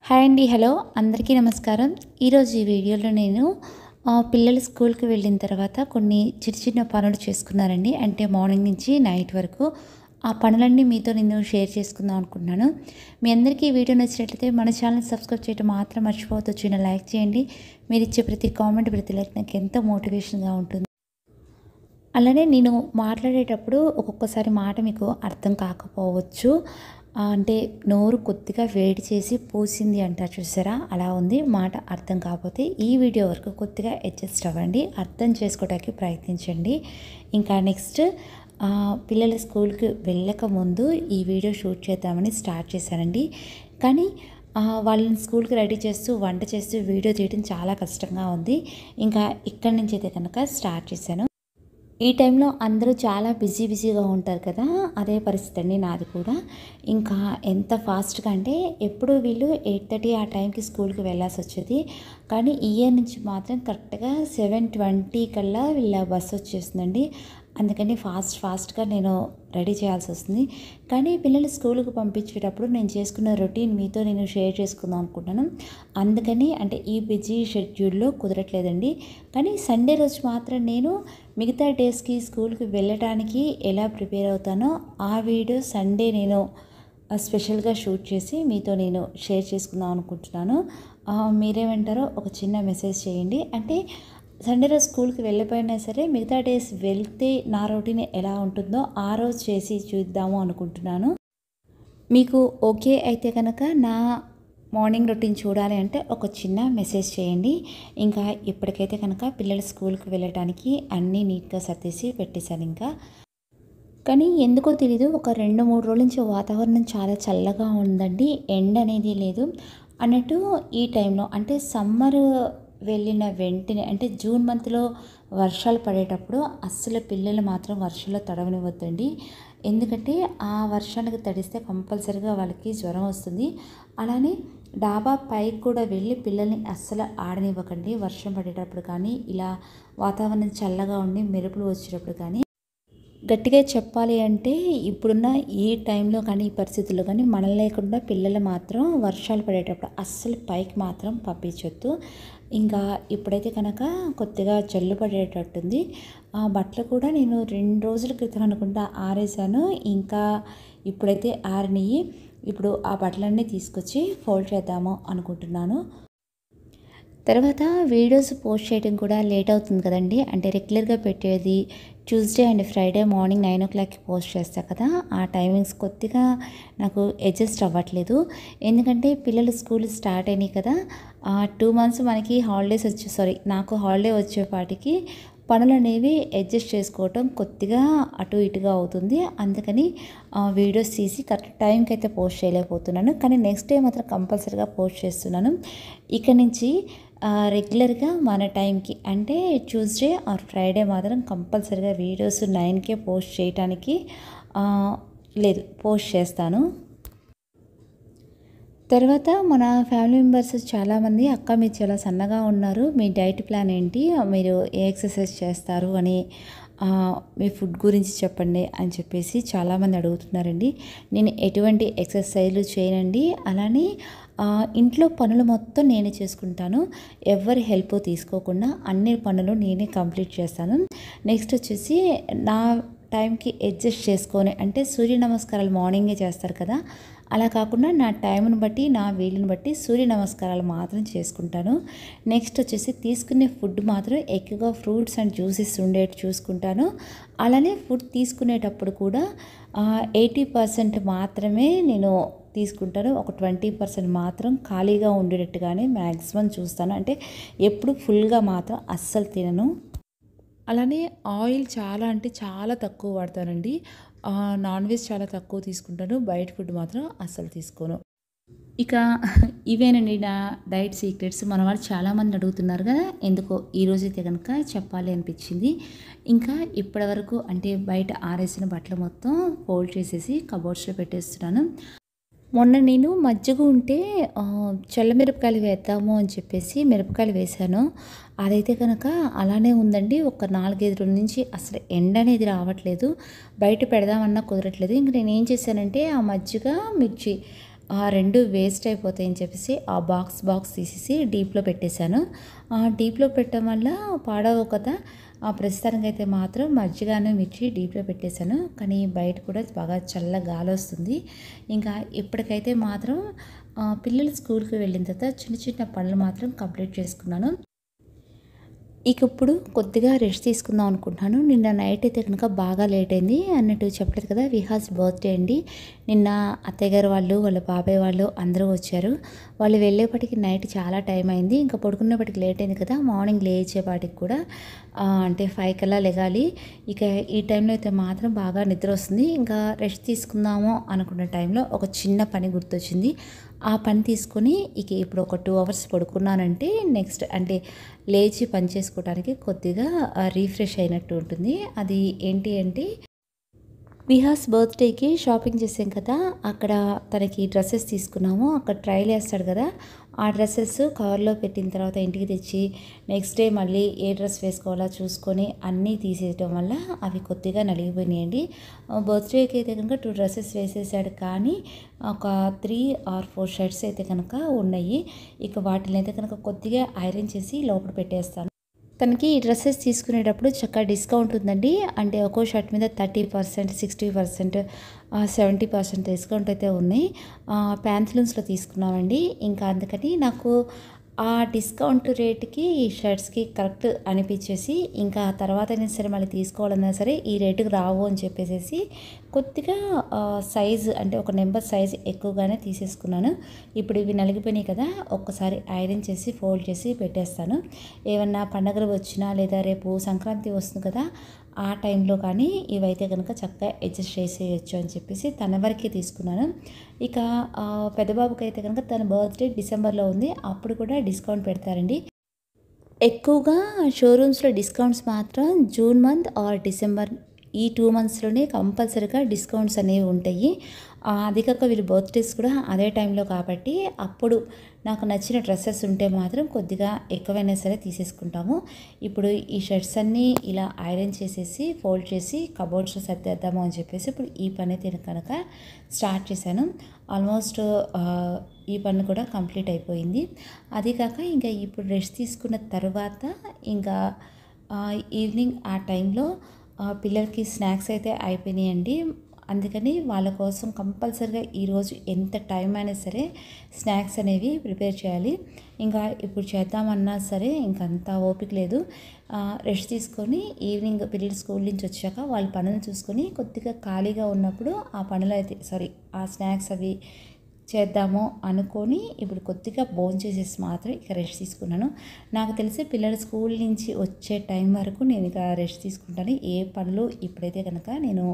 Hi అండి. Hello అందరికీ నమస్కారం. ఈరోజు ఈ వీడియోలో నేను పిల్లలు స్కూల్కి వెళ్ళిన తర్వాత కొన్ని చిన్న చిన్న పనులు చేసుకున్నారండి. అంటే మార్నింగ్ నుంచి నైట్ వరకు ఆ పనులన్నీ మీతో నేను షేర్ చేసుకుందాం అనుకుంటున్నాను. మీ అందరికీ ఈ వీడియో నచ్చినట్లయితే మన ఛానల్ సబ్స్క్రైబ్ చేయడం మాత్రం మర్చిపోవద్దు. చిన్న లైక్ చేయండి. మీరు ఇచ్చే ప్రతి కామెంట్, ప్రతి లైక్ నాకు ఎంతో మోటివేషన్గా ఉంటుంది. అలానే నేను మాట్లాడేటప్పుడు ఒక్కొక్కసారి మాట మీకు అర్థం కాకపోవచ్చు. అంటే నోరు కొద్దిగా వేడి చేసి పూసింది అంటారు చూసారా, అలా ఉంది. మాట అర్థం కాకపోతే ఈ వీడియో వరకు కొద్దిగా అడ్జస్ట్ అవ్వండి, అర్థం చేసుకోవడానికి ప్రయత్నించండి. ఇంకా నెక్స్ట్ పిల్లలు స్కూల్కి వెళ్ళక ముందు ఈ వీడియో షూట్ చేద్దామని స్టార్ట్ చేశానండి. కానీ వాళ్ళని స్కూల్కి రెడీ చేస్తూ వంట చేస్తూ వీడియో తీయడం చాలా కష్టంగా ఉంది. ఇంకా ఇక్కడి నుంచి అయితే కనుక స్టార్ట్ చేశాను. ఈ టైంలో అందరూ చాలా బిజీగా ఉంటారు కదా, అదే పరిస్థితి అండి నాది కూడా. ఇంకా ఎంత ఫాస్ట్గా అంటే ఎప్పుడు వీళ్ళు 8:30 ఆ టైంకి స్కూల్కి వెళ్ళాల్సి వచ్చేది. కానీ ఈ ఇయర్ నుంచి మాత్రం కరెక్ట్గా 7:20 కల్లా వీళ్ళ బస్సు వచ్చేస్తుందండి. అందుకని ఫాస్ట్గా నేను రెడీ చేయాల్సి వస్తుంది. కానీ పిల్లలు స్కూల్కి పంపించేటప్పుడు నేను చేసుకున్న రొటీన్ మీతో నేను షేర్ చేసుకుందాం అనుకుంటున్నాను. అందుకని అంటే ఈ బిజీ షెడ్యూల్లో కుదరట్లేదండి. కానీ సండే రోజు మాత్రం నేను మిగతా డేస్కి స్కూల్కి వెళ్ళటానికి ఎలా ప్రిపేర్ అవుతానో ఆ వీడియో సండే నేను స్పెషల్గా షూట్ చేసి మీతో నేను షేర్ చేసుకుందాం అనుకుంటున్నాను. మీరేమంటారో ఒక చిన్న మెసేజ్ చేయండి. అంటే సండే రోజు స్కూల్కి వెళ్ళిపోయినా సరే మిగతా డేస్ వెళ్తే నా రొటీన్ ఎలా ఉంటుందో ఆ రోజు చేసి చూద్దాము అనుకుంటున్నాను. మీకు ఓకే అయితే కనుక నా మార్నింగ్ రొటీన్ చూడాలి అంటే ఒక చిన్న మెసేజ్ చేయండి. ఇంకా ఇప్పటికైతే కనుక పిల్లలు స్కూల్కి వెళ్ళడానికి అన్నీ నీట్గా సర్దేసి పెట్టేశాను. ఇంకా కానీ ఎందుకో తెలీదు, ఒక 2-3 రోజుల నుంచి వాతావరణం చాలా చల్లగా ఉందండి, ఎండ అనేది లేదు అన్నట్టు. ఈ టైంలో అంటే సమ్మర్ వెళ్ళిన వెంటనే అంటే జూన్ మంత్లో వర్షాలు పడేటప్పుడు అస్సలు పిల్లలు మాత్రం వర్షంలో తడవనివ్వద్దండి. ఎందుకంటే ఆ వర్షానికి తడిస్తే కంపల్సరీగా వాళ్ళకి జ్వరం వస్తుంది. అలానే డాబా పైకి కూడా వెళ్ళి పిల్లల్ని అస్సలు ఆడనివ్వకండి వర్షం పడేటప్పుడు. కానీ ఇలా వాతావరణం చల్లగా ఉండి మెరుపులు వచ్చేటప్పుడు కానీ గట్టిగా చెప్పాలి అంటే ఇప్పుడున్న ఈ టైంలో కానీ ఈ పరిస్థితుల్లో కానీ మనం లేకుండా పిల్లలు మాత్రం వర్షాలు పడేటప్పుడు అస్సలు పైకి మాత్రం పంపించొద్దు. ఇంకా ఇప్పుడైతే కనుక కొద్దిగా జల్లు పడేటట్టుంది. ఆ బట్టలు కూడా నేను 2 రోజుల క్రితం అనుకుంటా ఆరేసాను. ఇంకా ఇప్పుడైతే ఆరినయి. ఇప్పుడు ఆ బట్టలన్నీ తీసుకొచ్చి ఫోల్డ్ చేద్దాము అనుకుంటున్నాను. తర్వాత వీడియోస్ పోస్ట్ చేయడం కూడా లేట్ అవుతుంది కదండి. అంటే రెగ్యులర్గా పెట్టేది ట్యూస్డే అండ్ ఫ్రైడే మార్నింగ్ 9 o'clockకి పోస్ట్ చేస్తా కదా, ఆ టైమింగ్స్ కొద్దిగా నాకు అడ్జస్ట్ అవ్వట్లేదు. ఎందుకంటే పిల్లలు స్కూల్ స్టార్ట్ అయినాయి కదా, 2 months మనకి హాలిడేస్ నాకు హాలిడే వచ్చేపాటికి పనులు అనేవి అడ్జస్ట్ చేసుకోవటం కొద్దిగా అటు ఇటుగా అవుతుంది. అందుకని వీడియోస్ తీసి కరెక్ట్ టైంకి అయితే పోస్ట్ చేయలేకపోతున్నాను. కానీ నెక్స్ట్ డే మాత్రం కంపల్సరీగా పోస్ట్ చేస్తున్నాను. ఇక నుంచి రెగ్యులర్గా మన టైంకి అంటే ట్యూస్డే ఆర్ ఫ్రైడే మాత్రం కంపల్సరీగా వీడియోస్ 9కే పోస్ట్ చేయడానికి పోస్ట్ చేస్తాను. తర్వాత మన ఫ్యామిలీ మెంబర్స్ చాలామంది, అక్క మీరు చాలా సన్నగా ఉన్నారు, మీ డైట్ ప్లాన్ ఏంటి, మీరు ఏ ఎక్సర్సైజ్ చేస్తారు అని, మీ ఫుడ్ గురించి చెప్పండి అని చెప్పేసి చాలామంది అడుగుతున్నారండి. నేను ఎటువంటి ఎక్సర్సైజ్లు చేయనండి. అలానే ఇంట్లో పనులు మొత్తం నేనే చేసుకుంటాను. ఎవరి హెల్ప్ తీసుకోకుండా అన్ని పనులు నేనే కంప్లీట్ చేస్తాను. నెక్స్ట్ వచ్చేసి నా టైంకి అడ్జస్ట్ చేసుకొని, అంటే సూర్య నమస్కారాలు మార్నింగే చేస్తారు కదా, అలా కాకుండా నా టైంను బట్టి నా వీలుని బట్టి సూర్య నమస్కారాలు మాత్రం చేసుకుంటాను. నెక్స్ట్ వచ్చేసి తీసుకునే ఫుడ్ మాత్రం ఎక్కువగా ఫ్రూట్స్ అండ్ జ్యూసెస్ ఉండేట్టు చూసుకుంటాను. అలానే ఫుడ్ తీసుకునేటప్పుడు కూడా 80% మాత్రమే నేను తీసుకుంటాను. ఒక 20% మాత్రం ఖాళీగా ఉండేటట్టుగానే మ్యాక్సిమం చూస్తాను. అంటే ఎప్పుడు ఫుల్గా మాత్రం అస్సలు తినను. అలానే ఆయిల్ చాలా అంటే చాలా తక్కువ వాడతానండి. నాన్ వెజ్ చాలా తక్కువ తీసుకుంటాను. బయట ఫుడ్ మాత్రం అస్సలు తీసుకోను. ఇక ఇవేనండి నా డైట్ సీక్రెట్స్. మన వాళ్ళు చాలామంది అడుగుతున్నారు కదా, ఎందుకో ఈరోజైతే కనుక చెప్పాలి అనిపించింది. ఇంకా ఇప్పటివరకు అంటే బయట ఆరేసిన బట్టలు మొత్తం ఫోల్డ్ చేసేసి కబోర్డ్స్లో పెట్టేస్తున్నాను. మొన్న నేను మజ్జిగ ఉంటే చల్లమిరపకాయలు వేద్దాము అని చెప్పేసి మిరపకాయలు వేశాను. అదైతే కనుక అలానే ఉందండి. ఒక 4-5 రోజుల నుంచి అసలు ఎండ అనేది రావట్లేదు. బయట పెడదామన్నా కుదరట్లేదు. ఇంక నేనేం చేశానంటే ఆ మజ్జిగ, మిర్చి రెండు వేస్ట్ అయిపోతాయని చెప్పేసి ఆ బాక్స్ తీసేసి డీప్లో పెట్టేశాను. డీప్లో పెట్టడం వల్ల పాడవు కదా. ప్రస్తుతానికైతే మాత్రం మజ్జిగను మిర్చి డీప్లో పెట్టేశాను. కానీ బయట కూడా బాగా చల్ల గాలి వస్తుంది. ఇంకా ఇప్పటికైతే మాత్రం పిల్లలు స్కూల్కి వెళ్ళిన తర్వాత చిన్న చిన్న పనులు మాత్రం కంప్లీట్ చేసుకున్నాను. ఇక ఇప్పుడు కొద్దిగా రెస్ట్ తీసుకుందాం అనుకుంటున్నాను. నిన్న నైట్ అయితే కనుక బాగా లేట్ అయింది అన్నట్టు చెప్పలేదు కదా, విహాస్ బర్త్డే అండి. నిన్న అత్తయ్య గారు వాళ్ళు, వాళ్ళ బాబాయ్ వాళ్ళు అందరూ వచ్చారు. వాళ్ళు వెళ్ళేపటికి నైట్ చాలా టైం అయింది. ఇంకా పడుకునేపటికి లేట్ అయింది కదా, మార్నింగ్ లేచేపాటికి కూడా అంటే 5 కల్లా లెగాలి. ఇక ఈ టైంలో అయితే మాత్రం బాగా నిద్ర వస్తుంది. ఇంకా రెస్ట్ తీసుకుందాము అనుకున్న టైంలో ఒక చిన్న పని గుర్తొచ్చింది. ఆ పని తీసుకొని ఇక ఇప్పుడు ఒక 2 అవర్స్ పడుకున్నానంటే నెక్స్ట్ అంటే లేచి పని చేసుకోవడానికి కొద్దిగా రీఫ్రెష్ అయినట్టు ఉంటుంది. అది ఏంటి అంటే విహాస్ బర్త్డేకి షాపింగ్ చేసాం కదా, అక్కడ తనకి డ్రెస్సెస్ తీసుకున్నాము. అక్కడ ట్రైల్ వేస్తాడు కదా, ఆ డ్రెస్సెస్ కవర్లో పెట్టిన తర్వాత ఇంటికి తెచ్చి నెక్స్ట్ డే మళ్ళీ ఏ డ్రెస్ వేసుకోవాలో చూసుకొని అన్నీ తీసేయడం వల్ల అవి కొద్దిగా నలిగిపోయినాయండి. బర్త్డేకి అయితే కనుక 2 డ్రెస్సెస్ వేసేసాడు, కానీ ఒక 3 or 4 షర్ట్స్ అయితే కనుక ఉన్నాయి. ఇక వాటిని అయితే కనుక కొద్దిగా ఐరన్ చేసి లోపల పెట్టేస్తాను. తనకి ఈ డ్రెస్సెస్ తీసుకునేటప్పుడు చక్కగా డిస్కౌంట్ ఉందండి. అంటే ఒక్కో షర్ట్ మీద 30%, 60%, 70% డిస్కౌంట్ అయితే ఉన్నాయి. ప్యాంట్లూన్స్లో తీసుకున్నామండి. ఇంకా అందుకని నాకు ఆ డిస్కౌంట్ రేటుకి ఈ షర్ట్స్కి కరెక్ట్ అనిపించేసి ఇంకా తర్వాత అయినా సరే మళ్ళీ తీసుకోవాలన్నా సరే ఈ రేటుకి రావు అని చెప్పేసి కొద్దిగా సైజు అంటే ఒక నెంబర్ సైజు ఎక్కువగానే తీసేసుకున్నాను. ఇప్పుడు ఇవి నలిగిపోయినాయి కదా, ఒక్కసారి ఐరన్ చేసి ఫోల్డ్ చేసి పెట్టేస్తాను. ఏమన్నా పండగలు వచ్చినా లేదా రేపు సంక్రాంతి వస్తుంది కదా, ఆ టైంలో కానీ ఇవైతే కనుక చక్కగా అడ్జస్ట్ చేసేయచ్చు అని చెప్పేసి తన వరకే తీసుకున్నాను. ఇక పెద్దబాబుకి అయితే కనుక తన బర్త్డే డిసెంబర్లో ఉంది. అప్పుడు కూడా డిస్కౌంట్ పెడతారండి. ఎక్కువగా షోరూమ్స్లో డిస్కౌంట్స్ మాత్రం జూన్ మంత్ ఆర్ డిసెంబర్ ఈ 2 మంత్స్లోనే కంపల్సరీగా డిస్కౌంట్స్ అనేవి ఉంటాయి. అది కాక వీళ్ళ బర్త్డేస్ కూడా అదే టైంలో కాబట్టి అప్పుడు నాకు నచ్చిన డ్రెస్సెస్ ఉంటే మాత్రం కొద్దిగా ఎక్కువైనా సరే తీసేసుకుంటాము. ఇప్పుడు ఈ షర్ట్స్ అన్నీ ఇలా ఐరన్ చేసేసి ఫోల్డ్ చేసి కబోర్డ్స్లో సర్దేద్దాము అని చెప్పేసి ఇప్పుడు ఈ పని అయితే కనుక స్టార్ట్ చేశాను. ఆల్మోస్ట్ ఈ పని కూడా కంప్లీట్ అయిపోయింది. అది కాక ఇంకా ఇప్పుడు రెస్ట్ తీసుకున్న తర్వాత ఇంకా ఈవినింగ్ ఆ టైంలో పిల్లలకి స్నాక్స్ అయితే అయిపోయినాయండి. అందుకని వాళ్ళ కోసం కంపల్సరిగా ఈరోజు ఎంత టైం అయినా సరే స్నాక్స్ అనేవి ప్రిపేర్ చేయాలి. ఇంకా ఇప్పుడు చేద్దామన్నా సరే ఇంకంత ఓపిక లేదు. రెస్ట్ తీసుకొని ఈవినింగ్ పిల్లలు స్కూల్ నుంచి వచ్చాక వాళ్ళ పనులు చూసుకొని కొద్దిగా ఖాళీగా ఉన్నప్పుడు ఆ పనులు అయితే ఆ స్నాక్స్ అవి చేద్దాము అనుకొని ఇప్పుడు కొద్దిగా భోంచేసేసి మాత్రం ఇక రెస్ట్ తీసుకున్నాను. నాకు తెలిసి పిల్లలు స్కూల్ నుంచి వచ్చే టైం వరకు నేను ఇక రెస్ట్ తీసుకుంటాను. ఏ పనులు ఇప్పుడైతే కనుక నేను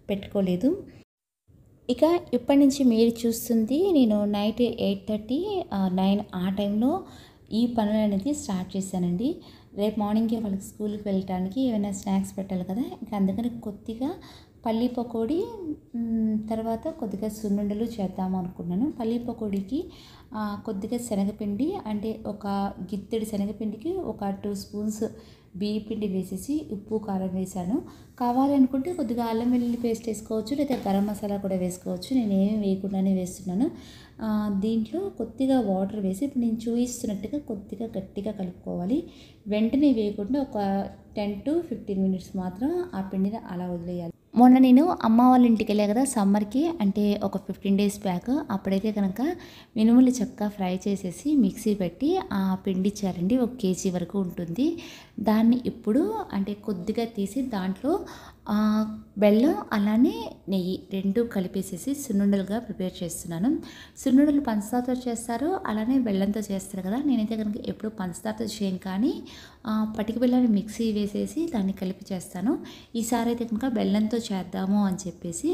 పెట్టుకోలేదు. ఇక ఇప్పటి నుంచి మీరు చూస్తుంది నేను నైట్ 8:30, 9 ఆ టైంలో ఈ పనులు అనేది స్టార్ట్ చేశానండి. రేపు మార్నింగే వాళ్ళకి స్కూల్కి వెళ్ళటానికి ఏమైనా స్నాక్స్ పెట్టాలి కదా, ఇంకా అందుకని కొద్దిగా పల్లీ పకోడీ తర్వాత కొద్దిగా సున్నుండలు చేద్దాము అనుకున్నాను. పల్లీ పకోడీకి కొద్దిగా శనగపిండి అంటే ఒక గిత్తెడి శనగపిండికి ఒక 2 స్పూన్స్ బియ్య పిండి వేసేసి ఉప్పు కారం వేసాను. కావాలి అనుకుంటే కొద్దిగా అల్లం వెల్లుల్లి పేస్ట్ వేసుకోవచ్చు, లేదా గరం మసాలా కూడా వేసుకోవచ్చు. నేను ఏమీ వేయకుండానే వేస్తున్నాను. దీంట్లో కొద్దిగా వాటర్ వేసి ఇప్పుడు నేను చూపిస్తున్నట్టుగా కొద్దిగా గట్టిగా కలుపుకోవాలి. వెంటనే వేయకుండా ఒక 10 to 15 మినిట్స్ మాత్రం ఆ పిండిని అలా వదిలేయాలి. మొన్న నేను అమ్మ వాళ్ళ ఇంటికి వెళ్ళా కదా సమ్మర్కి, అంటే ఒక 15 days బ్యాక్. అప్పుడైతే కనుక మినుములు చక్కగా ఫ్రై చేసేసి మిక్సీ పెట్టి ఆ పిండి ఇచ్చారండి. 1 kg వరకు ఉంటుంది. దాన్ని ఇప్పుడు అంటే కొద్దిగా తీసి దాంట్లో బెల్లం అలానే నెయ్యి 2 కలిపేసేసి సున్నుండలుగా ప్రిపేర్ చేస్తున్నాను. సున్నుండలు పంచదారతో చేస్తారు, అలానే బెల్లంతో చేస్తారు కదా. నేనైతే కనుక ఎప్పుడు పంచదారతో చేయను, కానీ పటిక బెల్లాన్ని మిక్సీ వేసేసి దాన్ని కలిపి చేస్తాను. ఈసారి అయితే కనుక బెల్లంతో చేద్దాము అని చెప్పేసి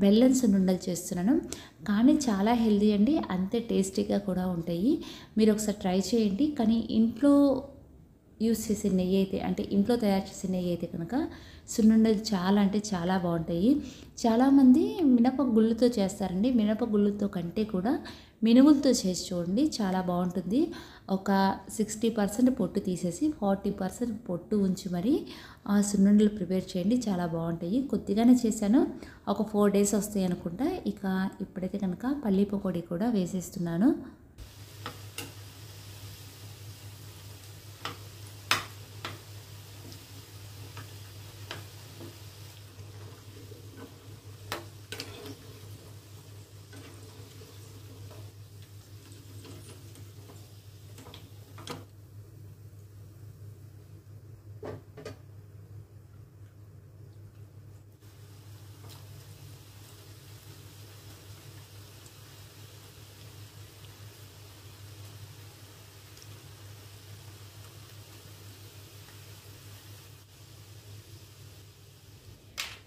బెల్లం సున్నుండలు చేస్తున్నాను. కానీ చాలా హెల్దీ అండి, అంతే టేస్టీగా కూడా ఉంటాయి. మీరు ఒకసారి ట్రై చేయండి. కానీ ఇంట్లో యూస్ చేసే నెయ్యి అయితే అంటే ఇంట్లో తయారు చేసే నెయ్యి అయితే కనుక సున్నుండలు చాలా అంటే చాలా బాగుంటాయి. చాలామంది మినప గుళ్ళతో చేస్తారండి. మినప గుళ్ళతో కంటే కూడా మినుములతో చేసి చూడండి, చాలా బాగుంటుంది. ఒక 60% పొట్టు తీసేసి 40% పొట్టు ఉంచి మరి ఆ సున్నుండలు ప్రిపేర్ చేయండి, చాలా బాగుంటాయి. కొద్దిగానే చేశాను, ఒక 4 days వస్తాయి అనుకుంటా. ఇక ఇప్పుడైతే కనుక పల్లీ పకోడీ కూడా వేసేస్తున్నాను.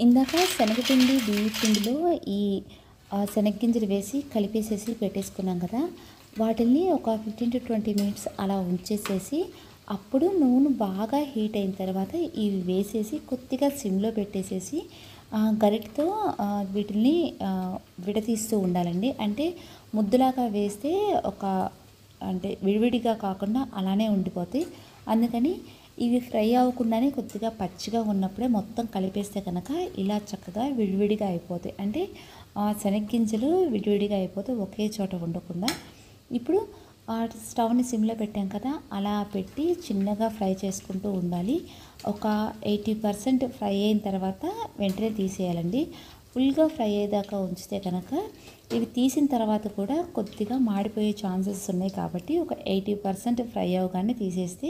ఇందాక శనగపిండి బియ్య పిండిలో ఈ శనగగింజలు వేసి కలిపేసేసి పెట్టేసుకున్నాం కదా, వాటిని ఒక 15 to 20 minutes అలా ఉంచేసేసి అప్పుడు నూనె బాగా హీట్ అయిన తర్వాత ఇవి వేసేసి కొద్దిగా సిమ్లో పెట్టేసేసి గరిటతో వీటిని విడతీస్తూ ఉండాలండి. అంటే ముద్దలాగా వేస్తే అంటే విడివిడిగా కాకుండా అలానే ఉండిపోతాయి. అందుకని ఇవి ఫ్రై అవ్వకుండానే కొద్దిగా పచ్చిగా ఉన్నప్పుడే మొత్తం కలిపేస్తే కనుక ఇలా చక్కగా విడివిడిగా అయిపోతాయి. అంటే శనగగింజలు విడివిడిగా అయిపోతే ఒకే చోట ఉండకుండా. ఇప్పుడు స్టవ్ని సిమ్లో పెట్టాం కదా, అలా పెట్టి చిన్నగా ఫ్రై చేసుకుంటూ ఉండాలి. ఒక 80% ఫ్రై అయిన తర్వాత వెంటనే తీసేయాలండి. ఫుల్గా ఫ్రై అయ్యేదాకా ఉంచితే కనుక ఇవి తీసిన తర్వాత కూడా కొద్దిగా మాడిపోయే ఛాన్సెస్ ఉన్నాయి. కాబట్టి ఒక 80% ఫ్రై అవగానే తీసేస్తే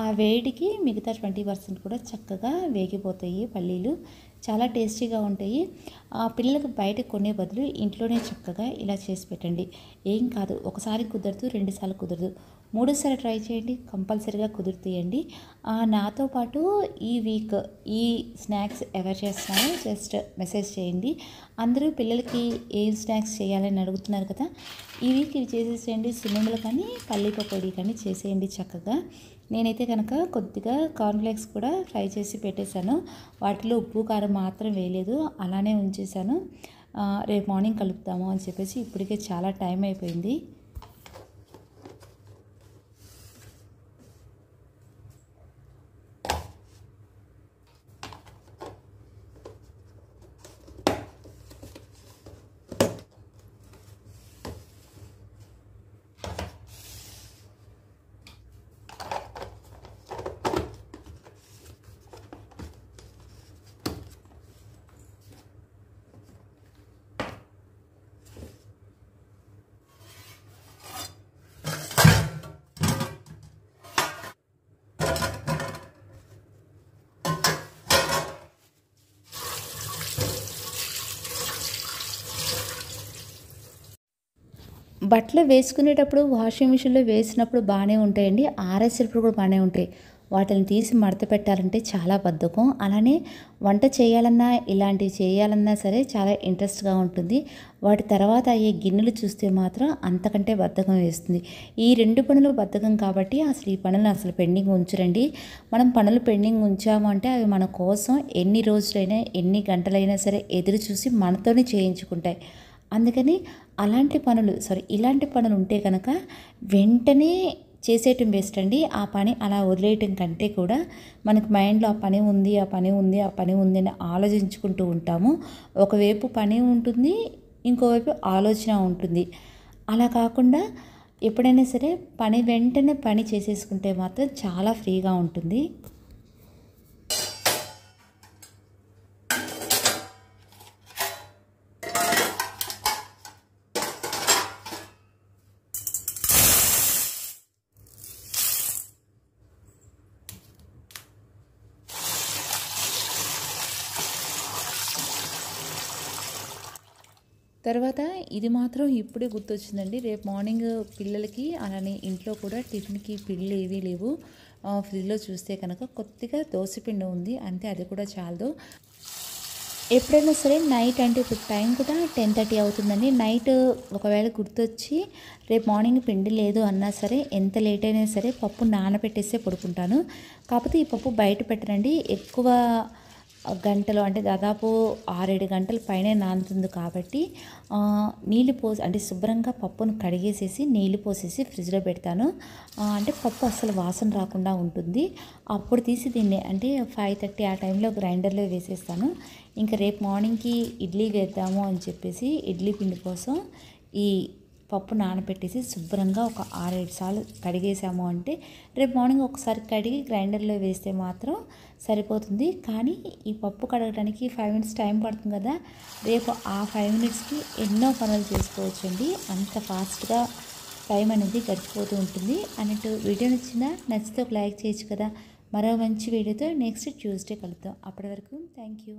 ఆ వేడికి మిగతా 20% కూడా చక్కగా వేగిపోతాయి. పల్లీలు చాలా టేస్టీగా ఉంటాయి. పిల్లలకు బయట కొనే బదులు ఇంట్లోనే చక్కగా ఇలా చేసి పెట్టండి. ఏం కాదు, ఒకసారి కుదరదు, 2 సార్లు కుదరదు, 3వ సారి ట్రై చేయండి, కంపల్సరీగా కుదురుతాయండి. నాతో పాటు ఈ వీక్ ఈ స్నాక్స్ ఎవరు చేస్తున్నారో జస్ట్ మెసేజ్ చేయండి. అందరూ పిల్లలకి ఏం స్నాక్స్ చేయాలని అడుగుతున్నారు కదా, ఈ వీక్ ఇవి చేసేసేయండి. సున్నుండలు కానీ పల్లీ పకోడీ కానీ చేసేయండి చక్కగా. నేనైతే కనుక కొద్దిగా కార్న్ఫ్లేక్స్ కూడా ఫ్రై చేసి పెట్టేశాను. వాటిలో ఉప్పు కారం మాత్రం వేయలేదు, అలానే ఉంచేసాను. రేపు మార్నింగ్ కలుపుతాము అని చెప్పేసి ఇప్పటికే చాలా టైం అయిపోయింది. బట్టలు వేసుకునేటప్పుడు వాషింగ్ మిషన్లో వేసినప్పుడు బాగానే ఉంటాయండి, ఆరేసేటప్పుడు కూడా బాగానే ఉంటాయి. వాటిని తీసి మడత పెట్టాలంటే చాలా బద్ధకం. అలానే వంట చేయాలన్నా ఇలాంటివి చేయాలన్నా సరే చాలా ఇంట్రెస్ట్గా ఉంటుంది. వాటి తర్వాత అయ్యే గిన్నెలు చూస్తే మాత్రం అంతకంటే బద్ధకం వేస్తుంది. ఈ 2 పనులు బద్ధకం కాబట్టి అసలు ఈ పనులు అసలు పెండింగ్ ఉంచరండి. మనం పనులు పెండింగ్ ఉంచాము అంటే అవి మన కోసం ఎన్ని రోజులైనా ఎన్ని గంటలైనా సరే ఎదురు చూసి మనతోనే చేయించుకుంటాయి. అందుకని ఇలాంటి పనులు ఉంటే కనుక వెంటనే చేసేయటం బెస్ట్ అండి. ఆ పని అలా వదిలేయటం కంటే కూడా మనకు మైండ్లో ఆ పని ఉంది అని ఆలోచించుకుంటూ ఉంటాము. ఒకవైపు పని ఉంటుంది, ఇంకోవైపు ఆలోచన ఉంటుంది. అలా కాకుండా ఎప్పుడైనా సరే వెంటనే పని చేసేసుకుంటే మాత్రం చాలా ఫ్రీగా ఉంటుంది. తర్వాత ఇది మాత్రం ఇప్పుడే గుర్తొచ్చిందండి. రేపు మార్నింగ్ పిల్లలకి అలానే ఇంట్లో కూడా టిఫిన్కి పిండిలు ఏవీ లేవు. ఫ్రిడ్జ్లో చూస్తే కనుక కొద్దిగా దోసపిండి ఉంది, అంతే, అది కూడా చాలదు. ఎప్పుడైనా సరే నైట్, అంటే ఇప్పుడు టైం కూడా 10:30 అవుతుందండి, నైట్ ఒకవేళ గుర్తొచ్చి రేపు మార్నింగ్ పిండి లేదు అన్నా సరే ఎంత లేట్ అయినా సరే పప్పు నానబెట్టేసే పడుకుంటాను. కాకపోతే ఈ పప్పు బయట పెట్టనండి, ఎక్కువ గంటలో అంటే దాదాపు 6-7 గంటల పైనే నానుతుంది కాబట్టి నీళ్ళు పోసి అంటే శుభ్రంగా పప్పును కడిగేసేసి నీళ్ళు పోసేసి ఫ్రిడ్జ్లో పెడతాను. అంటే పప్పు అస్సలు వాసన రాకుండా ఉంటుంది. అప్పుడు తీసి దీన్ని అంటే 5:30 ఆ టైంలో గ్రైండర్లో వేసేస్తాను. ఇంకా రేపు మార్నింగ్కి ఇడ్లీ వేద్దాము అని చెప్పేసి ఇడ్లీ పిండి కోసం ఈ పప్పు నానబెట్టేసి శుభ్రంగా ఒక 6-7 సార్లు కడిగేసాము అంటే రేపు మార్నింగ్ ఒకసారి కడిగి గ్రైండర్లో వేస్తే మాత్రం సరిపోతుంది. కానీ ఈ పప్పు కడగడానికి 5 మినిట్స్ టైం పడుతుంది కదా, రేపు ఆ 5 మినిట్స్కి ఎన్నో పనులు చేసుకోవచ్చండి. అంత ఫాస్ట్గా టైం అనేది గడిచిపోతూ ఉంటుంది. అన్నట్టు వీడియో నచ్చితే ఒక లైక్ చేయొచ్చు కదా. మరో మంచి వీడియోతో నెక్స్ట్ ట్యూస్డే కలుద్దాం. అప్పటి వరకు థ్యాంక్ యూ.